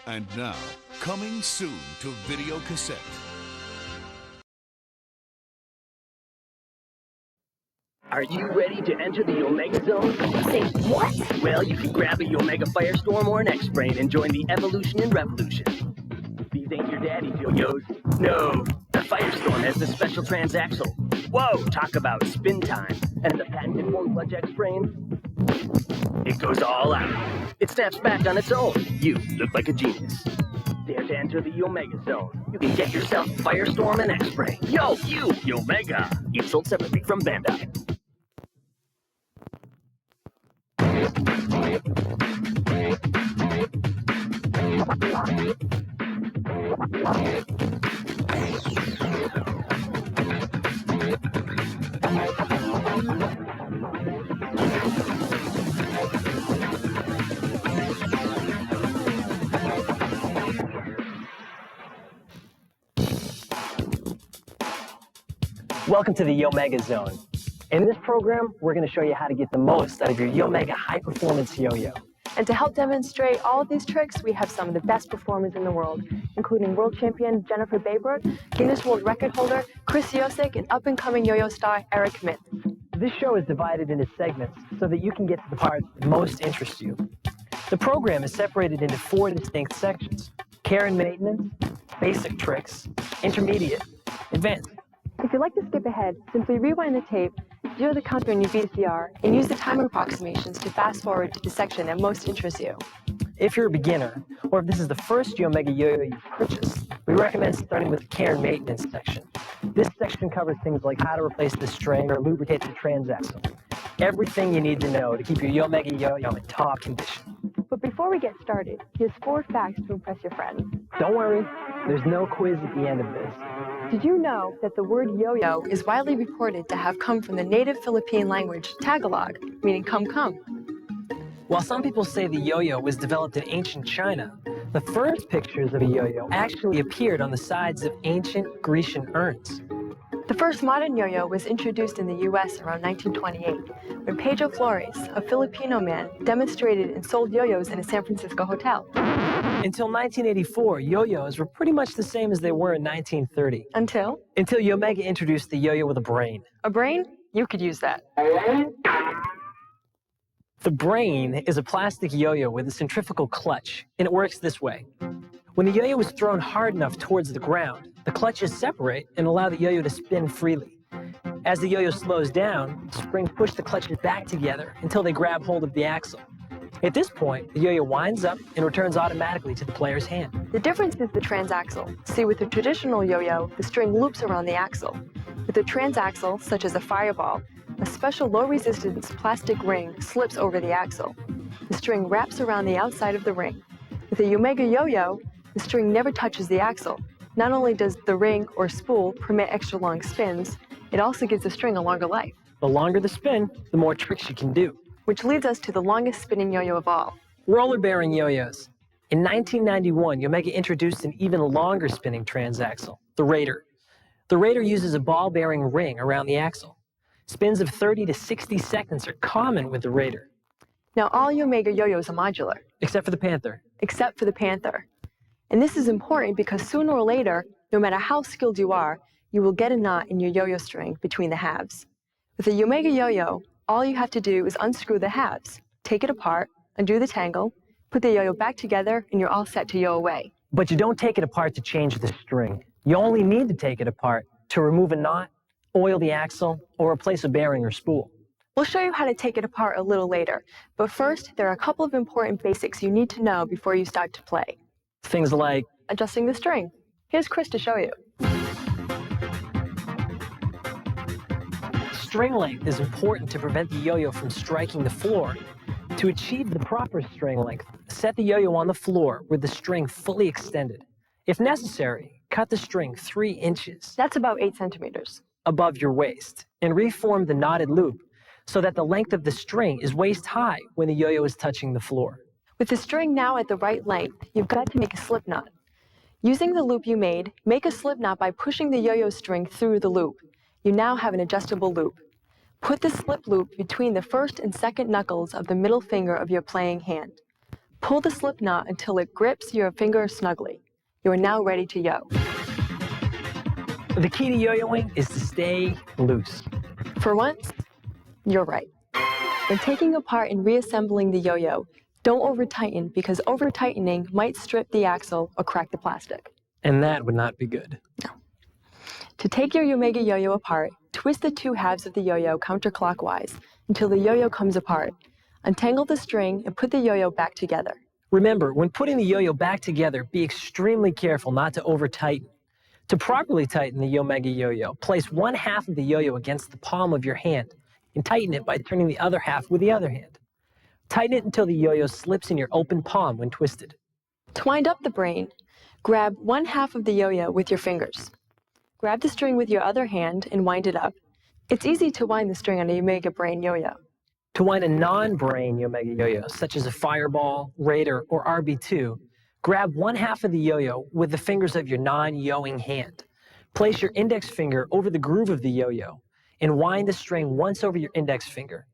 And now, coming soon to video cassette. Are you ready to enter the Yomega Zone? Say what? Well, you can grab a Yomega Firestorm or an X-Brain and join the evolution and revolution. These ain't your daddy's yo-yos. No, the Firestorm has the special transaxle. Whoa, talk about spin time. And the patented one-clutch X-Brain, it goes all out. It snaps back on its own. You look like a genius. Dare to enter the Yomega Zone. You can get yourself Firestorm and X-Brain. Yo, you, Yomega. Each sold separately from Bandai. Welcome to the Yomega Zone. In this program, we're going to show you how to get the most out of your Yomega high-performance yo-yo. And to help demonstrate all of these tricks, we have some of the best performers in the world, including world champion Jennifer Baybrook, Guinness World Record holder Chris Yosik, and up-and-coming yo-yo star Eric Mint. This show is divided into segments so that you can get to the parts that most interest you. The program is separated into 4 distinct sections: care and maintenance, basic tricks, intermediate, advanced. If you'd like to skip ahead, simply rewind the tape, zero the counter on your VCR, and use the timer approximations to fast forward to the section that most interests you. If you're a beginner, or if this is the first Yomega yo-yo you've purchased, we recommend starting with the care and maintenance section. This section covers things like how to replace the string or lubricate the transaxle. Everything you need to know to keep your Yomega yo-yo in top condition. But before we get started, here's 4 facts to impress your friends. Don't worry, there's no quiz at the end of this. Did you know that the word yo-yo is widely reported to have come from the native Philippine language Tagalog, meaning come come? While some people say the yo-yo was developed in ancient China, the first pictures of a yo-yo actually appeared on the sides of ancient Grecian urns. The first modern yo-yo was introduced in the U.S. around 1928, when Pedro Flores, a Filipino man, demonstrated and sold yo-yos in a San Francisco hotel. Until 1984, yo-yos were pretty much the same as they were in 1930. Until Yomega introduced the yo-yo with a brain. A brain? You could use that. The brain is a plastic yo-yo with a centrifugal clutch, and it works this way. When the yo-yo is thrown hard enough towards the ground, the clutches separate and allow the yo-yo to spin freely. As the yo-yo slows down, springs push the clutches back together until they grab hold of the axle. At this point, the yo-yo winds up and returns automatically to the player's hand. The difference is the transaxle. See, with a traditional yo-yo, the string loops around the axle. With a transaxle, such as a fireball, a special low-resistance plastic ring slips over the axle. The string wraps around the outside of the ring. With a Yomega yo-yo, the string never touches the axle. Not only does the ring or spool permit extra long spins, it also gives the string a longer life. The longer the spin, the more tricks you can do. Which leads us to the longest spinning yo-yo of all. Roller-bearing yo-yos. In 1991, Yomega introduced an even longer spinning transaxle, the Raider. The Raider uses a ball-bearing ring around the axle. Spins of 30 to 60 seconds are common with the Raider. Now all Yomega yo-yos are modular. Except for the Panther. Except for the Panther. And this is important because sooner or later, no matter how skilled you are, you will get a knot in your yo-yo string between the halves. With a Yomega yo-yo, all you have to do is unscrew the halves, take it apart, undo the tangle, put the yo-yo back together, and you're all set to yo away. But you don't take it apart to change the string. You only need to take it apart to remove a knot, oil the axle, or replace a bearing or spool. We'll show you how to take it apart a little later, but first, there are a couple of important basics you need to know before you start to play. Things like adjusting the string. Here's Chris to show you. String length is important to prevent the yo-yo from striking the floor. To achieve the proper string length, set the yo-yo on the floor with the string fully extended. If necessary, cut the string 3 inches. That's about 8 centimeters. Above your waist, and reform the knotted loop so that the length of the string is waist high when the yo-yo is touching the floor. With the string now at the right length, you've got to make a slip knot. Using the loop you made, make a slip knot by pushing the yo-yo string through the loop. You now have an adjustable loop. Put the slip loop between the first and second knuckles of the middle finger of your playing hand. Pull the slip knot until it grips your finger snugly. You are now ready to yo. The key to yo-yoing is to stay loose. For once, you're right. When taking apart and reassembling the yo-yo, don't over-tighten because over-tightening might strip the axle or crack the plastic. And that would not be good. No. To take your Yomega yo-yo apart, twist the two halves of the yo-yo counterclockwise until the yo-yo comes apart. Untangle the string and put the yo-yo back together. Remember, when putting the yo-yo back together, be extremely careful not to over-tighten. To properly tighten the Yomega yo-yo, place one half of the yo-yo against the palm of your hand and tighten it by turning the other half with the other hand. Tighten it until the yo-yo slips in your open palm when twisted. To wind up the brain, grab one half of the yo-yo with your fingers. Grab the string with your other hand and wind it up. It's easy to wind the string on a Yomega brain yo-yo. To wind a non-brain Yomega yo-yo, such as a Fireball, Raider, or RB2, grab one half of the yo-yo with the fingers of your non-yoing hand. Place your index finger over the groove of the yo-yo and wind the string once over your index finger.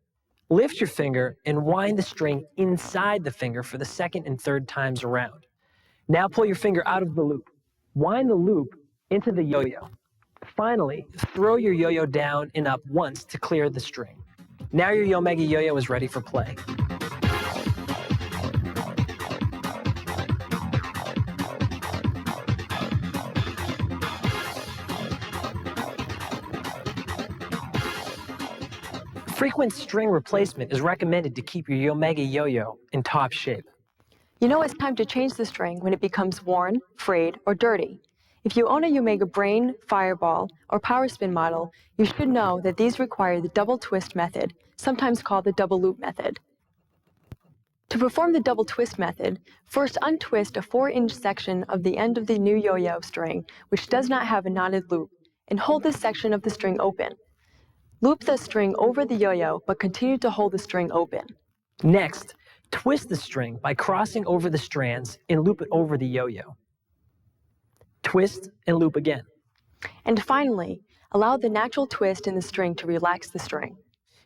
Lift your finger and wind the string inside the finger for the second and third times around. Now pull your finger out of the loop. Wind the loop into the yo-yo. Finally, throw your yo-yo down and up once to clear the string. Now your Yomega yo-yo is ready for play. Frequent string replacement is recommended to keep your Yomega yo-yo in top shape. You know it's time to change the string when it becomes worn, frayed, or dirty. If you own a Yomega Brain, Fireball, or Power Spin model, you should know that these require the double twist method, sometimes called the double loop method. To perform the double twist method, first untwist a 4-inch section of the end of the new yo-yo string, which does not have a knotted loop, and hold this section of the string open. Loop the string over the yo-yo, but continue to hold the string open. Next, twist the string by crossing over the strands and loop it over the yo-yo. Twist and loop again. And finally, allow the natural twist in the string to relax the string.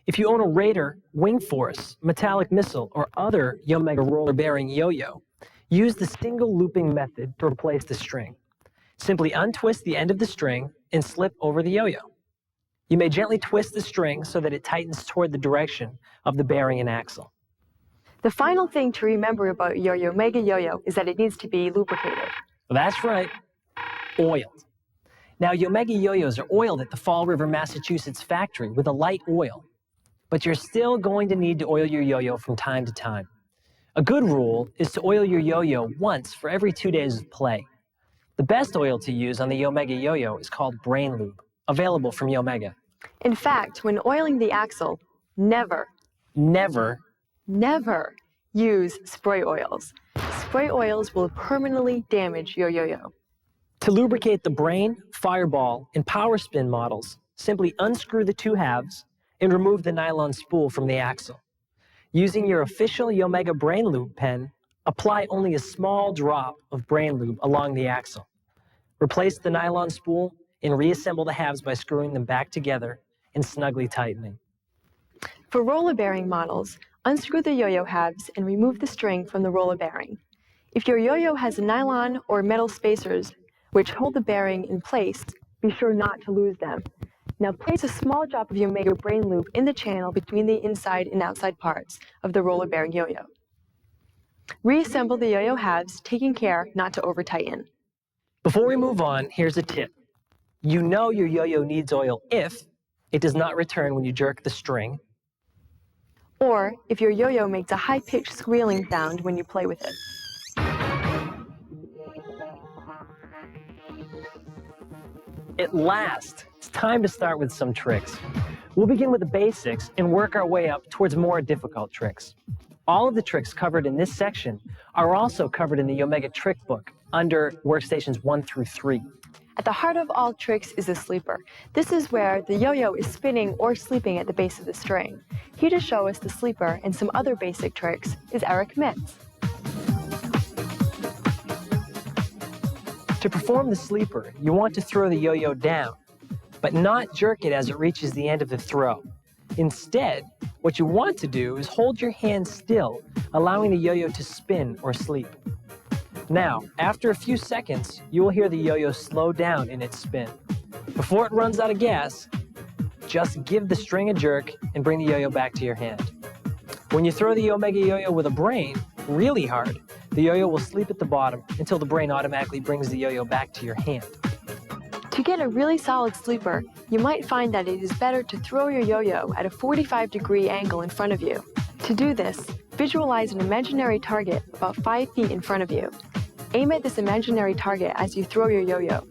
If you own a Raider, Wing Force, Metallic Missile, or other Yomega roller-bearing yo-yo, use the single looping method to replace the string. Simply untwist the end of the string and slip over the yo-yo. You may gently twist the string so that it tightens toward the direction of the bearing and axle. The final thing to remember about your Yomega yo-yo is that it needs to be lubricated. That's right, oiled. Now, Yomega yo-yos are oiled at the Fall River, Massachusetts factory with a light oil, but you're still going to need to oil your yo-yo from time to time. A good rule is to oil your yo-yo once for every 2 days of play. The best oil to use on the Yomega yo-yo is called Brain Lube, available from Yomega. In fact, when oiling the axle, never use spray oils. Spray oils will permanently damage your yo-yo. To lubricate the Brain, Fireball, and Power Spin models, simply unscrew the two halves and remove the nylon spool from the axle. Using your official Yomega Brain Lube pen, apply only a small drop of Brain Lube along the axle. Replace the nylon spool and reassemble the halves by screwing them back together and snugly tightening. For roller bearing models, unscrew the yo-yo halves and remove the string from the roller bearing. If your yo-yo has nylon or metal spacers which hold the bearing in place, be sure not to lose them. Now place a small drop of Yomega Brain Lube in the channel between the inside and outside parts of the roller bearing yo-yo. Reassemble the yo-yo halves, taking care not to over-tighten. Before we move on, here's a tip. You know your yo-yo needs oil if it does not return when you jerk the string, or if your yo-yo makes a high-pitched squealing sound when you play with it. At last, it's time to start with some tricks. We'll begin with the basics and work our way up towards more difficult tricks. All of the tricks covered in this section are also covered in the Yomega Trick Book under workstations 1 through 3. At the heart of all tricks is the sleeper. This is where the yo-yo is spinning or sleeping at the base of the string. Here to show us the sleeper and some other basic tricks is Eric Mitz. To perform the sleeper, you want to throw the yo-yo down, but not jerk it as it reaches the end of the throw. Instead, What you want to do is hold your hand still, allowing the yo-yo to spin or sleep. Now, after a few seconds, you will hear the yo-yo slow down in its spin. Before it runs out of gas, just give the string a jerk and bring the yo-yo back to your hand. When you throw the Yomega yo-yo with a brain really hard, the yo-yo will sleep at the bottom until the brain automatically brings the yo-yo back to your hand. To get a really solid sleeper, you might find that it is better to throw your yo-yo at a 45-degree angle in front of you. To do this, visualize an imaginary target about 5 feet in front of you. Aim at this imaginary target as you throw your yo-yo.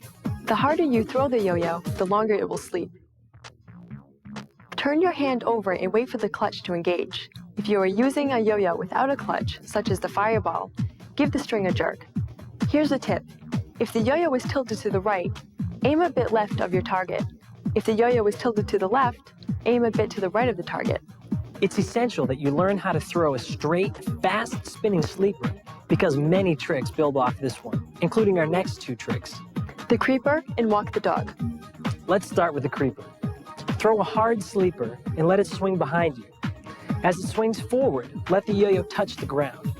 The harder you throw the yo-yo, the longer it will sleep. Turn your hand over and wait for the clutch to engage. If you are using a yo-yo without a clutch, such as the fireball, give the string a jerk. Here's a tip. If the yo-yo is tilted to the right, aim a bit left of your target. If the yo-yo is tilted to the left, aim a bit to the right of the target. It's essential that you learn how to throw a straight, fast-spinning sleeper because many tricks build off this one, including our next 2 tricks. The creeper and walk the dog. Let's start with the creeper. Throw a hard sleeper and let it swing behind you. As it swings forward, let the yo-yo touch the ground.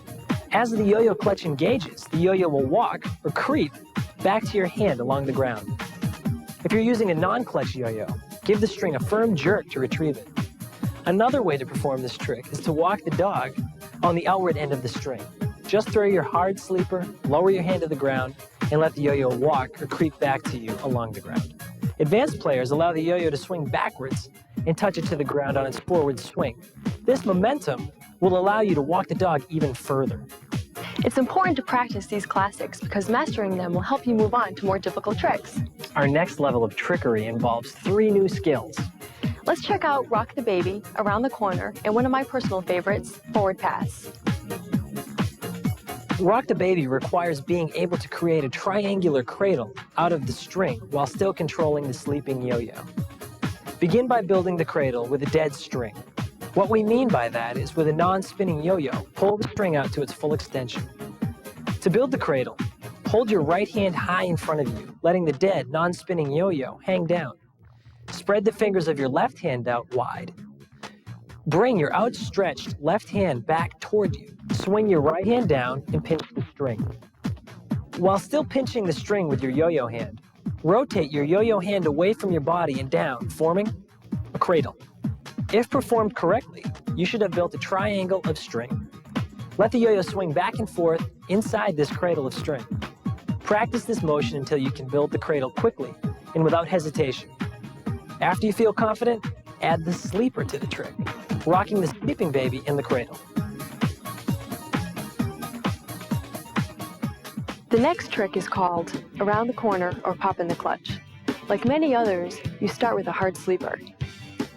As the yo-yo clutch engages, the yo-yo will walk or creep back to your hand along the ground. If you're using a non-clutch yo-yo, give the string a firm jerk to retrieve it. Another way to perform this trick is to walk the dog on the outward end of the string. Just throw your hard sleeper, lower your hand to the ground, and let the yo-yo walk or creep back to you along the ground. Advanced players allow the yo-yo to swing backwards and touch it to the ground on its forward swing. This momentum will allow you to walk the dog even further. It's important to practice these classics because mastering them will help you move on to more difficult tricks. Our next level of trickery involves 3 new skills. Let's check out Rock the Baby, Around the Corner, and one of my personal favorites, Forward Pass. Rock the Baby requires being able to create a triangular cradle out of the string while still controlling the sleeping yo-yo. Begin by building the cradle with a dead string. What we mean by that is with a non-spinning yo-yo, pull the string out to its full extension. To build the cradle, hold your right hand high in front of you, letting the dead, non-spinning yo-yo hang down. Spread the fingers of your left hand out wide. Bring your outstretched left hand back toward you. Swing your right hand down and pinch the string. While still pinching the string with your yo-yo hand, rotate your yo-yo hand away from your body and down, forming a cradle. If performed correctly, you should have built a triangle of string. Let the yo-yo swing back and forth inside this cradle of string. Practice this motion until you can build the cradle quickly and without hesitation. After you feel confident, add the sleeper to the trick, rocking the sleeping baby in the cradle. The next trick is called Around the Corner or Pop in the Clutch. Like many others, you start with a hard sleeper.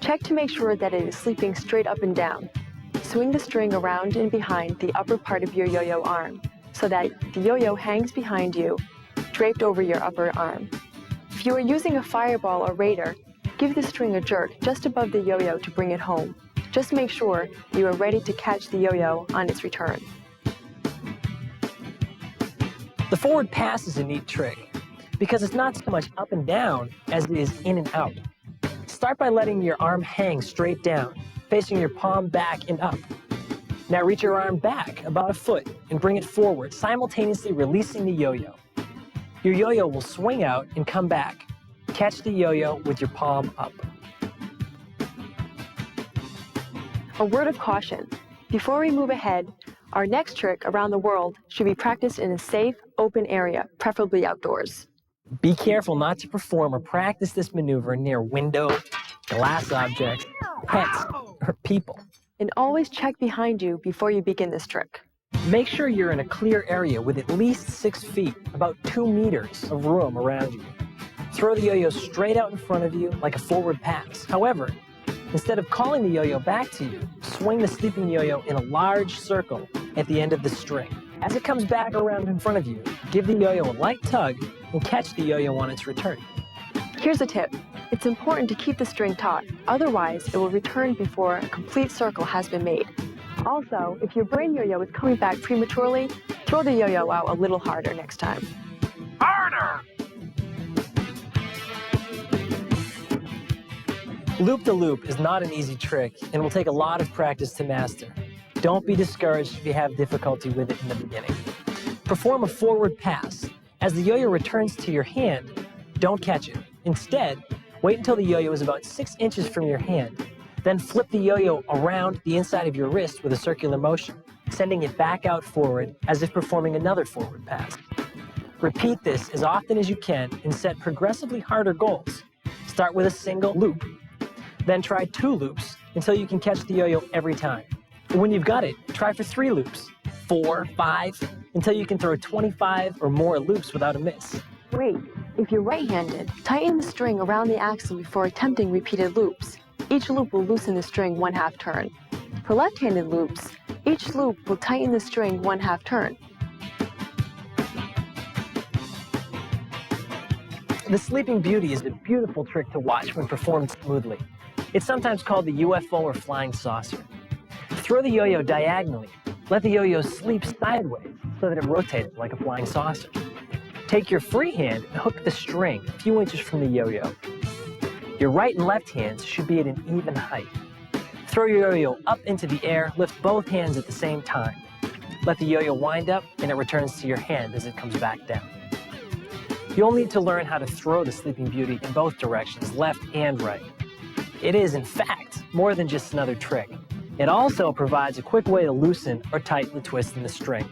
Check to make sure that it is sleeping straight up and down. Swing the string around and behind the upper part of your yo-yo arm so that the yo-yo hangs behind you, draped over your upper arm. If you are using a fireball or raider, give the string a jerk just above the yo-yo to bring it home. Just make sure you are ready to catch the yo-yo on its return. The forward pass is a neat trick because it's not so much up and down as it is in and out. Start by letting your arm hang straight down, facing your palm back and up. Now reach your arm back about a foot and bring it forward, simultaneously releasing the yo-yo. Your yo-yo will swing out and come back. Catch the yo-yo with your palm up. A word of caution. Before we move ahead, our next trick around the world should be practiced in a safe, open area, preferably outdoors. Be careful not to perform or practice this maneuver near windows, glass objects, pets, or people. And always check behind you before you begin this trick. Make sure you're in a clear area with at least 6 feet, about 2 meters of room around you. Throw the yo-yo straight out in front of you like a forward pass. However, instead of calling the yo-yo back to you, swing the sleeping yo-yo in a large circle at the end of the string. As it comes back around in front of you, give the yo-yo a light tug and catch the yo-yo on its return. Here's a tip. It's important to keep the string taut, otherwise it will return before a complete circle has been made. Also, if your brain yo-yo is coming back prematurely, throw the yo-yo out a little harder next time. Harder! Loop-the-loop is not an easy trick and will take a lot of practice to master. Don't be discouraged if you have difficulty with it in the beginning. Perform a forward pass. As the yo-yo returns to your hand, don't catch it. Instead, wait until the yo-yo is about 6 inches from your hand. Then flip the yo-yo around the inside of your wrist with a circular motion, sending it back out forward as if performing another forward pass. Repeat this as often as you can and set progressively harder goals. Start with a single loop, then try 2 loops until you can catch the yo-yo every time. When you've got it, try for 3 loops, 4, 5, until you can throw 25 or more loops without a miss. Wait, if you're right-handed, tighten the string around the axle before attempting repeated loops. Each loop will loosen the string 1/2 turn. For left-handed loops, each loop will tighten the string 1/2 turn. The Sleeping Beauty is a beautiful trick to watch when performed smoothly. It's sometimes called the UFO or flying saucer. Throw the yo-yo diagonally. Let the yo-yo sleep sideways so that it rotates like a flying saucer. Take your free hand and hook the string a few inches from the yo-yo. Your right and left hands should be at an even height. Throw your yo-yo up into the air, lift both hands at the same time. Let the yo-yo wind up and it returns to your hand as it comes back down. You'll need to learn how to throw the Sleeping Beauty in both directions, left and right. It is, in fact, more than just another trick. It also provides a quick way to loosen or tighten the twist in the string.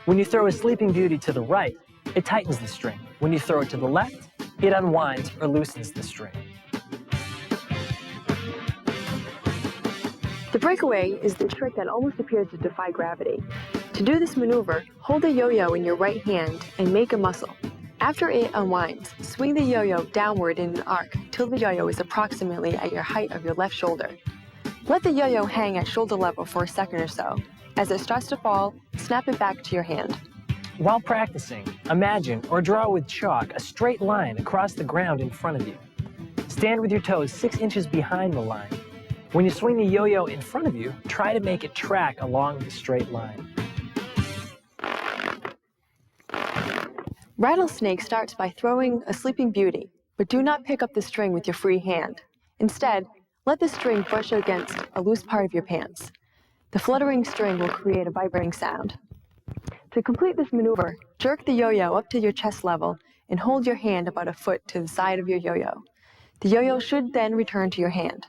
When you throw a Sleeping Beauty to the right, it tightens the string. When you throw it to the left, it unwinds or loosens the string. The breakaway is the trick that almost appears to defy gravity. To do this maneuver, hold the yo-yo in your right hand and make a muscle. After it unwinds, swing the yo-yo downward in an arc till the yo-yo is approximately at your height of your left shoulder. Let the yo-yo hang at shoulder level for a second or so. As it starts to fall, snap it back to your hand. While practicing, imagine or draw with chalk a straight line across the ground in front of you. Stand with your toes 6 inches behind the line. When you swing the yo-yo in front of you, try to make it track along the straight line. Rattlesnake starts by throwing a Sleeping Beauty, but do not pick up the string with your free hand. Instead, let the string brush against a loose part of your pants. The fluttering string will create a vibrating sound. To complete this maneuver, jerk the yo-yo up to your chest level and hold your hand about a foot to the side of your yo-yo. The yo-yo should then return to your hand.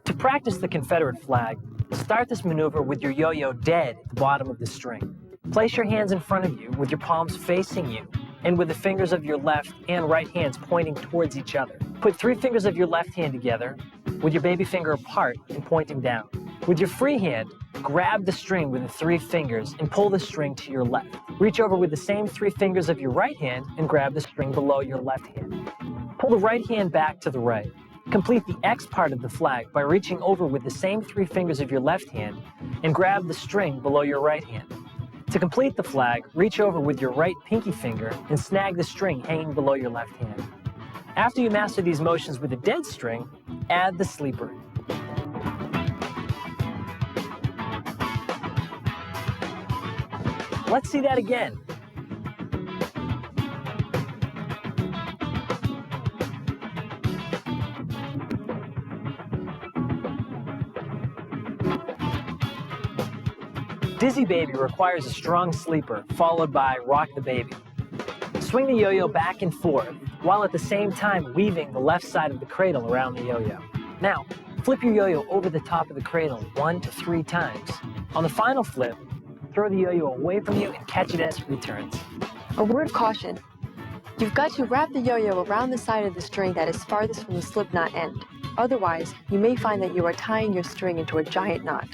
To practice the Confederate flag, start this maneuver with your yo-yo dead at the bottom of the string. Place your hands in front of you with your palms facing you and with the fingers of your left and right hands pointing towards each other. Put 3 fingers of your left hand together with your baby finger apart and pointing down. With your free hand, grab the string with the 3 fingers and pull the string to your left. Reach over with the same 3 fingers of your right hand and grab the string below your left hand. Pull the right hand back to the right. Complete the X part of the flag by reaching over with the same 3 fingers of your left hand and grab the string below your right hand. To complete the flag, reach over with your right pinky finger and snag the string hanging below your left hand. After you master these motions with a dead string, add the sleeper. Let's see that again. Dizzy Baby requires a strong sleeper, followed by Rock the Baby. Swing the yo-yo back and forth, while at the same time weaving the left side of the cradle around the yo-yo. Now, flip your yo-yo over the top of the cradle 1 to 3 times. On the final flip, throw the yo-yo away from you and catch it as it returns. A word of caution. You've got to wrap the yo-yo around the side of the string that is farthest from the slip knot end. Otherwise, you may find that you are tying your string into a giant knot.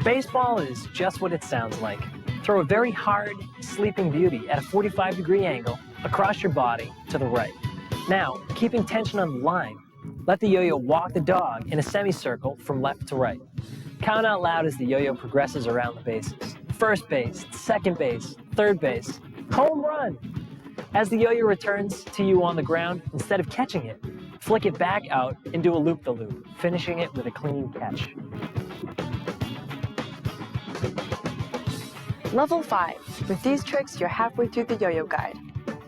Baseball is just what it sounds like. Throw a very hard Sleeping Beauty at a 45-degree angle across your body to the right. Now, keeping tension on the line, let the yo-yo walk the dog in a semicircle from left to right. Count out loud as the yo-yo progresses around the bases. First base, second base, third base, home run! As the yo-yo returns to you on the ground, instead of catching it, flick it back out and do a loop-the-loop, finishing it with a clean catch. Level 5. With these tricks, you're halfway through the yo-yo guide.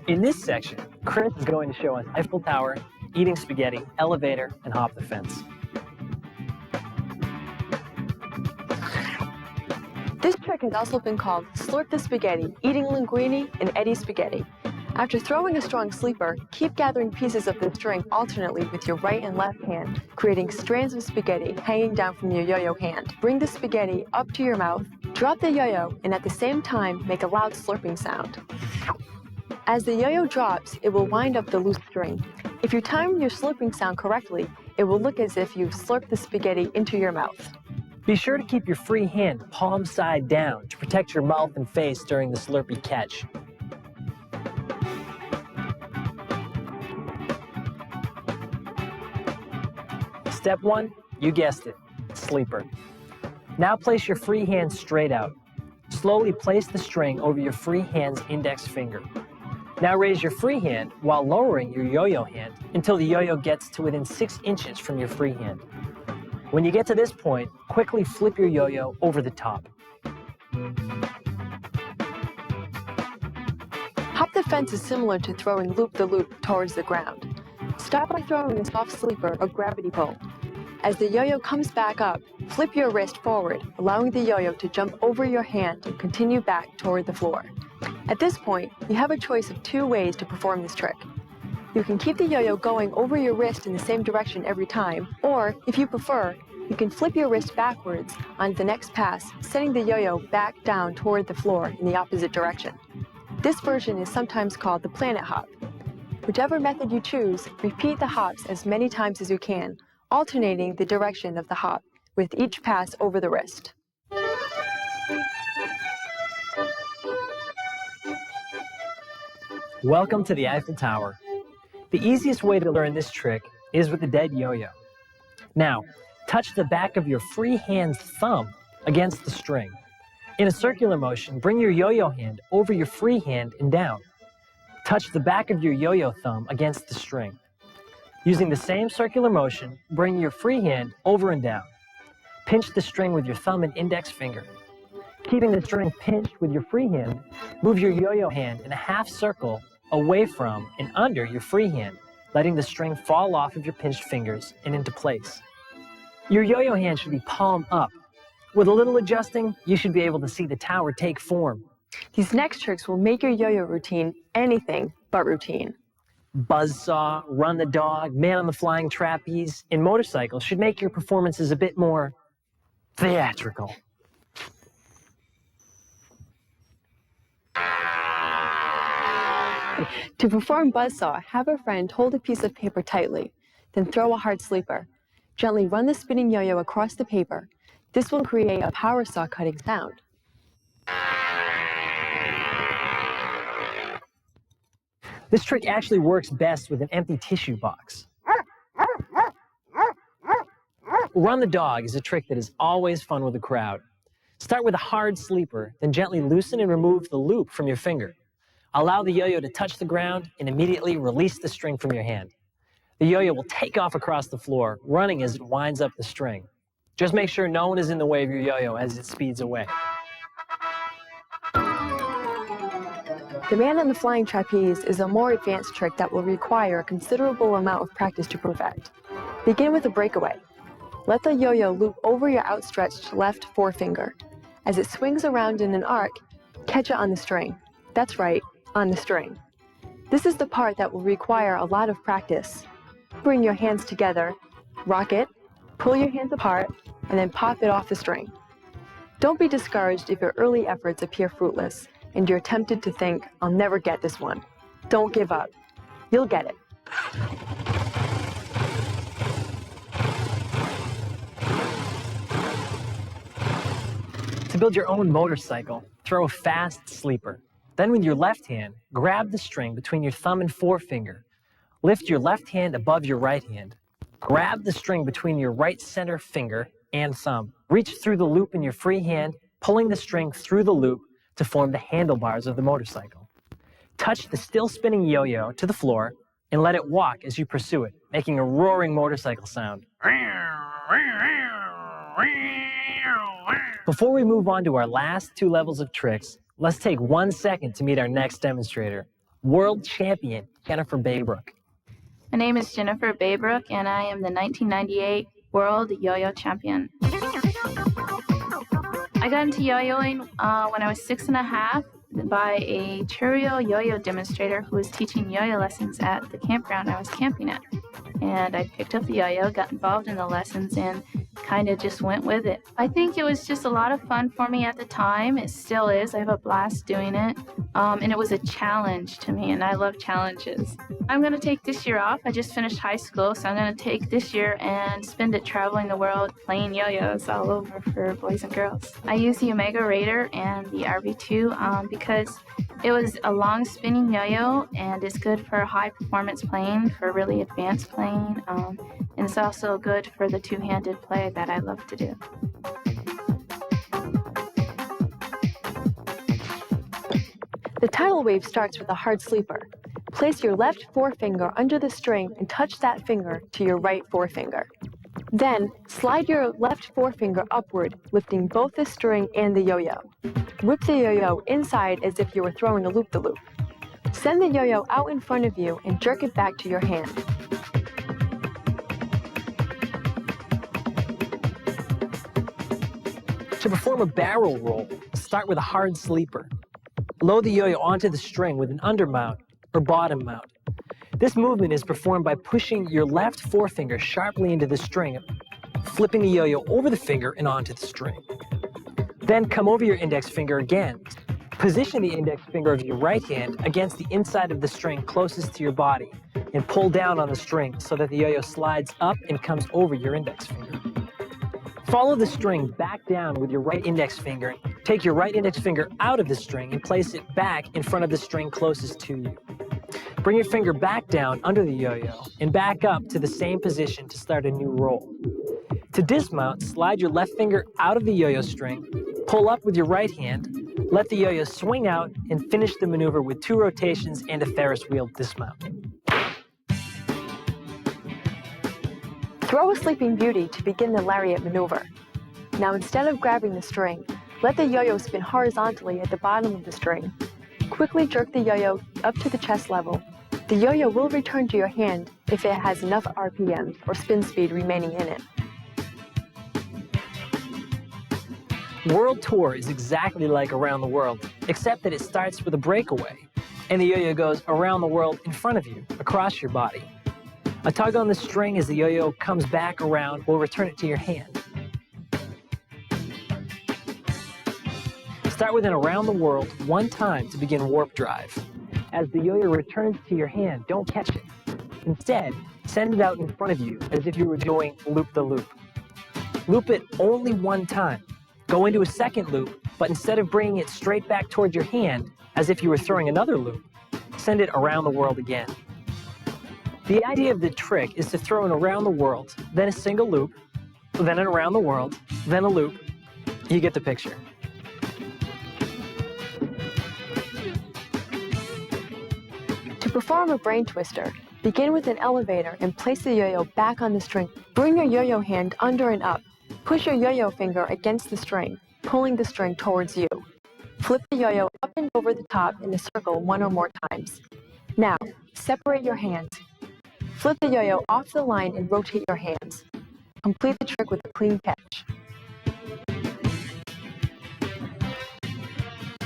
In this section, Chris is going to show us Eiffel Tower, eating spaghetti, elevator, and hop the fence. This trick has also been called slurp the spaghetti, eating linguine, and Eddie spaghetti. After throwing a strong sleeper, keep gathering pieces of the string alternately with your right and left hand, creating strands of spaghetti hanging down from your yo-yo hand. Bring the spaghetti up to your mouth, drop the yo-yo, and at the same time, make a loud slurping sound. As the yo-yo drops, it will wind up the loose string. If you time your slurping sound correctly, it will look as if you've slurped the spaghetti into your mouth. Be sure to keep your free hand palm side down to protect your mouth and face during the slurpy catch. Step 1, you guessed it, sleeper. Now place your free hand straight out. Slowly place the string over your free hand's index finger. Now raise your free hand while lowering your yo-yo hand until the yo-yo gets to within 6 inches from your free hand. When you get to this point, quickly flip your yo-yo over the top. Hop the fence is similar to throwing loop-the-loop towards the ground. Start by throwing a soft sleeper or gravity pull. As the yo-yo comes back up, flip your wrist forward, allowing the yo-yo to jump over your hand and continue back toward the floor. At this point, you have a choice of 2 ways to perform this trick. You can keep the yo-yo going over your wrist in the same direction every time, or, if you prefer, you can flip your wrist backwards on the next pass, sending the yo-yo back down toward the floor in the opposite direction. This version is sometimes called the planet hop. Whichever method you choose, repeat the hops as many times as you can, alternating the direction of the hop with each pass over the wrist. Welcome to the Eiffel Tower. The easiest way to learn this trick is with the dead yo-yo. Now, touch the back of your free hand's thumb against the string. In a circular motion, bring your yo-yo hand over your free hand and down. Touch the back of your yo-yo thumb against the string. Using the same circular motion, bring your free hand over and down. Pinch the string with your thumb and index finger. Keeping the string pinched with your free hand, move your yo-yo hand in a half circle away from and under your free hand, letting the string fall off of your pinched fingers and into place. Your yo-yo hand should be palm up. With a little adjusting, you should be able to see the tower take form. These next tricks will make your yo-yo routine anything but routine. Buzzsaw, run the dog, man on the flying trapeze, and motorcycle should make your performances a bit more theatrical. To perform buzzsaw, have a friend hold a piece of paper tightly, then throw a hard sleeper. Gently run the spinning yo-yo across the paper. This will create a power saw cutting sound. This trick actually works best with an empty tissue box. Run the dog is a trick that is always fun with a crowd. Start with a hard sleeper, then gently loosen and remove the loop from your finger. Allow the yo-yo to touch the ground and immediately release the string from your hand. The yo-yo will take off across the floor, running as it winds up the string. Just make sure no one is in the way of your yo-yo as it speeds away. The man on the flying trapeze is a more advanced trick that will require a considerable amount of practice to perfect. Begin with a breakaway. Let the yo-yo loop over your outstretched left forefinger. As it swings around in an arc, catch it on the string. That's right, on the string. This is the part that will require a lot of practice. Bring your hands together, rock it, pull your hands apart, and then pop it off the string. Don't be discouraged if your early efforts appear fruitless and you're tempted to think, I'll never get this one. Don't give up. You'll get it. To build your own motorcycle, throw a fast sleeper. Then with your left hand, grab the string between your thumb and forefinger. Lift your left hand above your right hand. Grab the string between your right center finger and thumb. Reach through the loop in your free hand, pulling the string through the loop to form the handlebars of the motorcycle. Touch the still spinning yo-yo to the floor and let it walk as you pursue it, making a roaring motorcycle sound. Before we move on to our last two levels of tricks, let's take 1 second to meet our next demonstrator, world champion Jennifer Baybrook. My name is Jennifer Baybrook, and I am the 1998 World Yo-Yo Champion. I got into yo-yoing when I was 6.5 by a Churio yo-yo demonstrator who was teaching yo-yo lessons at the campground I was camping at. And I picked up the yo-yo, got involved in the lessons, and kind of just went with it. I think it was just a lot of fun for me at the time. It still is. I have a blast doing it. And it was a challenge to me, and I love challenges. I'm going to take this year off. I just finished high school, so I'm going to take this year and spend it traveling the world playing yo-yos all over for boys and girls. I use the Yomega Raider and the RV2 because it was a long spinning yo-yo, and it's good for high performance playing, for really advanced playing, and it's also good for the two-handed play that I love to do. The tidal wave starts with a hard sleeper. Place your left forefinger under the string and touch that finger to your right forefinger. Then, slide your left forefinger upward, lifting both the string and the yo-yo. Whip the yo-yo inside as if you were throwing a loop-the-loop. Send the yo-yo out in front of you and jerk it back to your hand. To perform a barrel roll, start with a hard sleeper. Load the yo-yo onto the string with an undermount or bottom mount. This movement is performed by pushing your left forefinger sharply into the string, flipping the yo-yo over the finger and onto the string. Then come over your index finger again. Position the index finger of your right hand against the inside of the string closest to your body and pull down on the string so that the yo-yo slides up and comes over your index finger. Follow the string back down with your right index finger. Take your right index finger out of the string and place it back in front of the string closest to you. Bring your finger back down under the yo-yo and back up to the same position to start a new roll. To dismount, slide your left finger out of the yo-yo string, pull up with your right hand, let the yo-yo swing out, and finish the maneuver with 2 rotations and a Ferris wheel dismount. Throw a Sleeping Beauty to begin the lariat maneuver. Now, instead of grabbing the string, let the yo-yo spin horizontally at the bottom of the string. Quickly jerk the yo-yo up to the chest level. The yo-yo will return to your hand if it has enough RPM or spin speed remaining in it. World Tour is exactly like Around the World, except that it starts with a breakaway, and the yo-yo goes around the world in front of you, across your body. A tug on the string as the yo-yo comes back around will return it to your hand. Start with an around the world 1 time to begin warp drive. As the yo-yo returns to your hand, don't catch it. Instead, send it out in front of you as if you were doing loop-the-loop. Loop it only 1 time. Go into a second loop, but instead of bringing it straight back towards your hand, as if you were throwing another loop, send it around the world again. The idea of the trick is to throw an around the world, then a single loop, then an around the world, then a loop. You get the picture. To perform a brain twister, begin with an elevator and place the yo-yo back on the string. Bring your yo-yo hand under and up. Push your yo-yo finger against the string, pulling the string towards you. Flip the yo-yo up and over the top in a circle 1 or more times. Now, separate your hands. Flip the yo-yo off the line and rotate your hands. Complete the trick with a clean catch.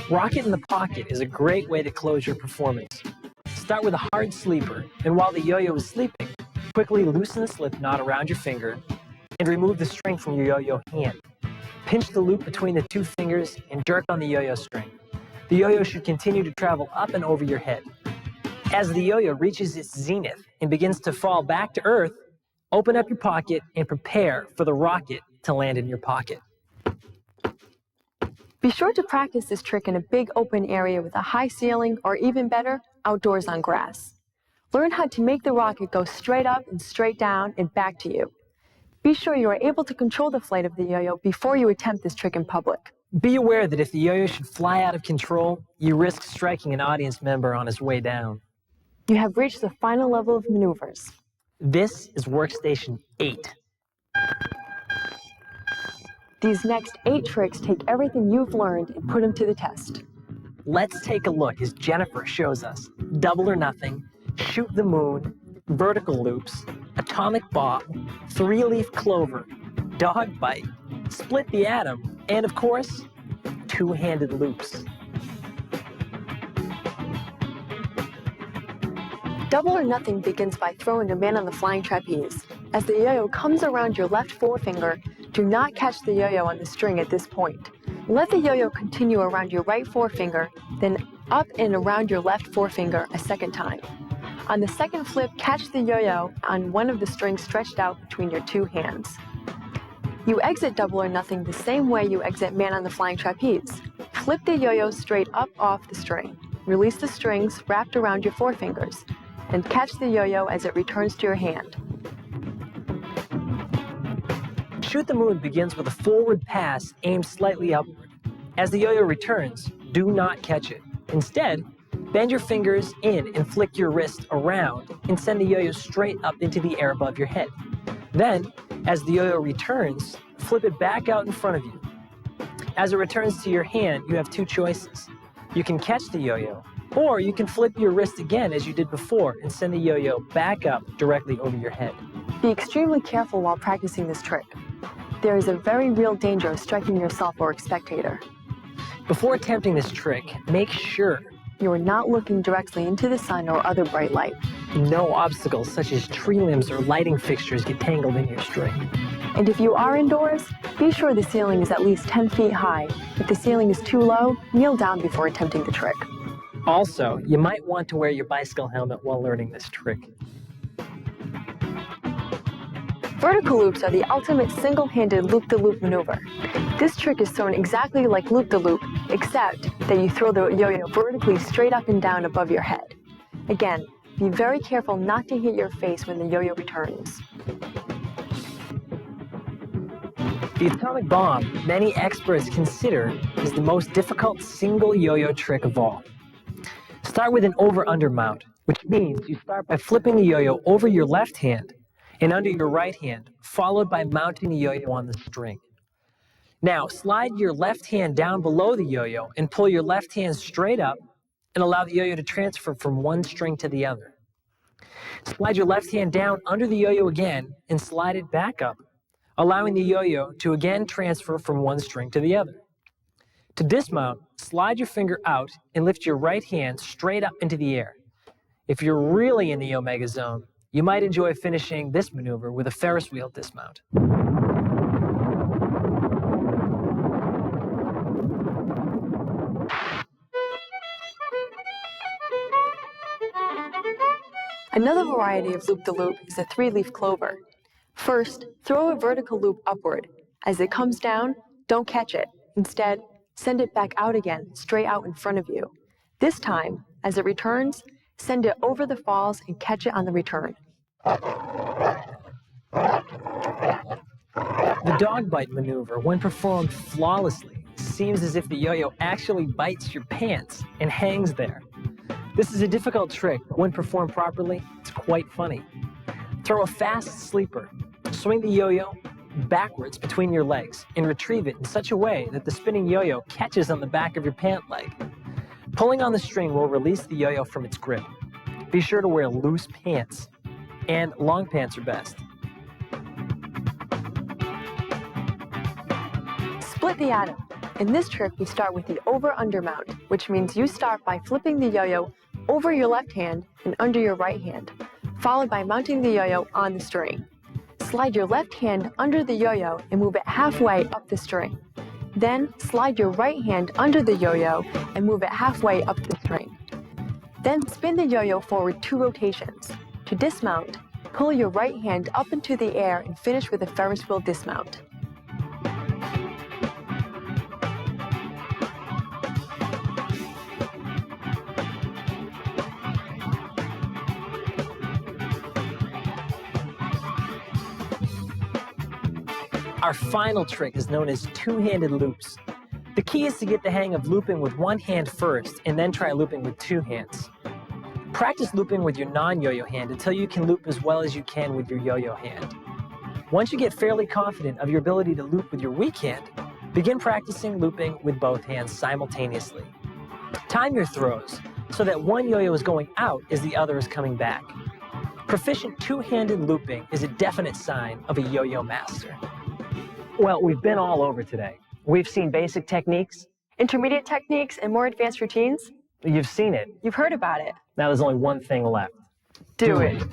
Rocket in the pocket is a great way to close your performance. Start with a hard sleeper, and while the yo-yo is sleeping, quickly loosen the slip knot around your finger and remove the string from your yo-yo hand. Pinch the loop between the 2 fingers and jerk on the yo-yo string. The yo-yo should continue to travel up and over your head. As the yo-yo reaches its zenith and begins to fall back to earth, open up your pocket and prepare for the rocket to land in your pocket. Be sure to practice this trick in a big open area with a high ceiling, or even better, outdoors on grass. Learn how to make the rocket go straight up and straight down and back to you. Be sure you are able to control the flight of the yo-yo before you attempt this trick in public. Be aware that if the yo-yo should fly out of control, you risk striking an audience member on his way down. You have reached the final level of maneuvers. This is Workstation 8. These next 8 tricks take everything you've learned and put them to the test. Let's take a look as Jennifer shows us double or nothing, shoot the moon, vertical loops, atomic bomb, 3-leaf clover, dog bite, split the atom, and of course, 2-handed loops. Double or nothing begins by throwing a man on the flying trapeze. As the yo-yo comes around your left forefinger, do not catch the yo-yo on the string at this point. Let the yo-yo continue around your right forefinger, then up and around your left forefinger a second time. On the second flip, catch the yo-yo on one of the strings stretched out between your 2 hands. You exit double or nothing the same way you exit man on the flying trapeze. Flip the yo-yo straight up off the string. Release the strings wrapped around your forefingers, and catch the yo-yo as it returns to your hand. Shoot the moon begins with a forward pass aimed slightly upward. As the yo-yo returns, do not catch it. Instead, bend your fingers in and flick your wrist around and send the yo-yo straight up into the air above your head. Then, as the yo-yo returns, flip it back out in front of you. As it returns to your hand, you have 2 choices. You can catch the yo-yo, or you can flip your wrist again as you did before and send the yo-yo back up directly over your head. Be extremely careful while practicing this trick. There is a very real danger of striking yourself or a spectator. Before attempting this trick, make sure You are not looking directly into the sun or other bright light. no obstacles such as tree limbs or lighting fixtures get tangled in your string. And if you are indoors, be sure the ceiling is at least 10 feet high. If the ceiling is too low, kneel down before attempting the trick. Also, you might want to wear your bicycle helmet while learning this trick. Vertical loops are the ultimate single-handed loop-the-loop maneuver. This trick is thrown exactly like loop-the-loop, except that you throw the yo-yo vertically straight up and down above your head. Again, be very careful not to hit your face when the yo-yo returns. The atomic bomb, many experts consider, is the most difficult single yo-yo trick of all. Start with an over-under mount, which means you start by flipping the yo-yo over your left hand and under your right hand, followed by mounting the yo-yo on the string. Now, slide your left hand down below the yo-yo and pull your left hand straight up and allow the yo-yo to transfer from one string to the other. Slide your left hand down under the yo-yo again and slide it back up, allowing the yo-yo to again transfer from one string to the other. To dismount, slide your finger out and lift your right hand straight up into the air. If you're really in the Yomega zone, you might enjoy finishing this maneuver with a Ferris wheel dismount. Another variety of loop-the-loop is a 3-leaf clover. First, throw a vertical loop upward. As it comes down, don't catch it. Instead, send it back out again, straight out in front of you. This time, as it returns, send it over the falls and catch it on the return. The dog bite maneuver, when performed flawlessly, seems as if the yo-yo actually bites your pants and hangs there. This is a difficult trick, but when performed properly, it's quite funny. Throw a fast sleeper. Swing the yo-yo backwards between your legs and retrieve it in such a way that the spinning yo-yo catches on the back of your pant leg. Pulling on the string will release the yo-yo from its grip. Be sure to wear loose pants, and long pants are best. Split the atom. In this trick, we start with the over-under mount, which means you start by flipping the yo-yo over your left hand and under your right hand, followed by mounting the yo-yo on the string. Slide your left hand under the yo-yo and move it halfway up the string. Then slide your right hand under the yo-yo and move it halfway up the string. Then spin the yo-yo forward 2 rotations. To dismount, pull your right hand up into the air and finish with a Ferris wheel dismount. Our final trick is known as 2-handed loops. The key is to get the hang of looping with one hand first and then try looping with 2 hands. Practice looping with your non-yo-yo hand until you can loop as well as you can with your yo-yo hand. Once you get fairly confident of your ability to loop with your weak hand, begin practicing looping with both hands simultaneously. Time your throws so that one yo-yo is going out as the other is coming back. Proficient two-handed looping is a definite sign of a yo-yo master. Well, we've been all over today. We've seen basic techniques, Intermediate techniques and more advanced routines? you've seen it. You've heard about it. Now there's only one thing left. Do it.